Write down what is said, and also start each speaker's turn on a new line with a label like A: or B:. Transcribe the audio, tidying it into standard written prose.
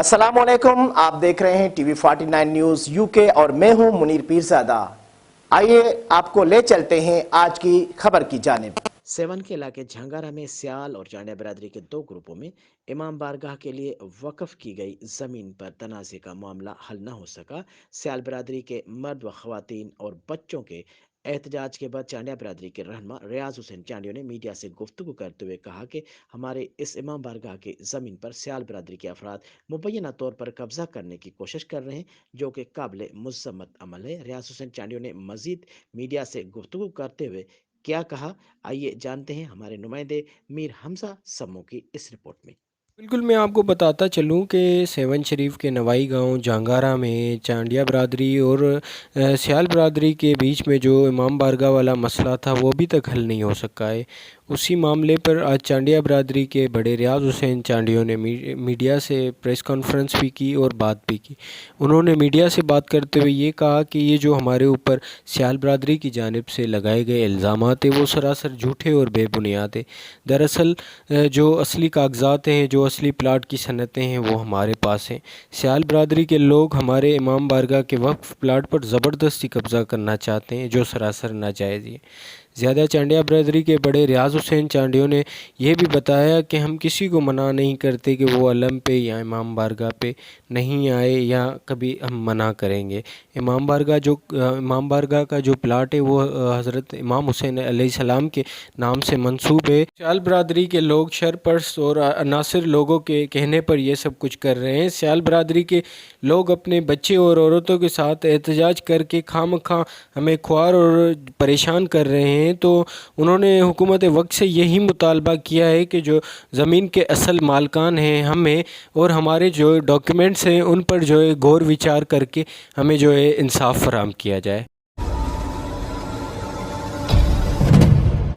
A: अस्सलामुअलैकुम, आप देख रहे हैं टीवी 49 न्यूज यूके और मैं हूं मुनीर पीरजादा। आइए आपको ले चलते हैं आज की खबर की जानिब। सेवन के इलाके झंगारा में सियाल और चांडिया बरादरी के दो ग्रुपों में इमाम बारगाह के लिए वक्फ की गई जमीन पर तनाज़े का मामला हल न हो सका। सियाल बरादरी के मर्द व खवातीन और बच्चों के एहतजाज के बाद चांडिया बरादरी के रहनुमा रियाज हुसैन चांडियो ने मीडिया से गुफ्तगू करते हुए कहा कि हमारे इस इमाम बारगाह की ज़मीन पर सियाल बरादरी के अफराद मुबैना तौर पर कब्जा करने की कोशिश कर रहे हैं, जो कि काबिल मुज़म्मत अमल है। रियाज हुसैन चांडियो ने मजीद मीडिया से गुफ्तगू करते हुए क्या कहा, आइए जानते हैं हमारे नुमाइंदे मीर हमजा सम्मू की इस रिपोर्ट में।
B: बिल्कुल, मैं आपको बताता चलूँ कि सेवन शरीफ के नवाई गांव जांगारा में चांडिया बरादरी और सियाल बरादरी के बीच में जो इमाम बारगाह वाला मसला था वो अभी तक हल नहीं हो सका है। उसी मामले पर आज चांडिया बरादरी के बड़े रियाज हुसैन चांडियो ने मीडिया से प्रेस कॉन्फ्रेंस भी की और बात भी की। उन्होंने मीडिया से बात करते हुए ये कहा कि ये जो हमारे ऊपर सियाल बरादरी की जानिब से लगाए गए इल्ज़ामात हैं वो सरासर झूठे और बेबुनियाद है। दरअसल जो असली कागजात हैं, जो असली प्लाट की सनतें हैं वो हमारे पास हैं। सियाल बरादरी के लोग हमारे इमाम बारगाह के वक्फ प्लाट पर ज़बरदस्ती कब्ज़ा करना चाहते हैं, जो सरासर नाजायज़ है। ज़्यादा चांडिया बरादरी के बड़े रियाज हुसैन चांडियो ने यह भी बताया कि हम किसी को मना नहीं करते कि वो अलम पे या इमाम बारगाह पे नहीं आए, या कभी हम मना करेंगे। इमाम बारगाह का जो प्लाट है वो हज़रत इमाम हुसैन अलैहिस्सलाम के नाम से मंसूब है। सियाल बरादरी के लोग शरपरस्त और अनासिर लोगों के कहने पर यह सब कुछ कर रहे हैं। सियाल बरादरी के लोग अपने बच्चे और औरतों के साथ एहतजाज करके खामखा हमें ख्वार और परेशान कर रहे हैं। तो उन्होंने हुकूमत वक्त से यही मुतालबा किया है कि जो ज़मीन के असल मालकान हैं हमें, और हमारे जो डॉक्यूमेंट्स हैं उन पर जो है गौर विचार करके हमें जो है इंसाफ फराहम किया जाए।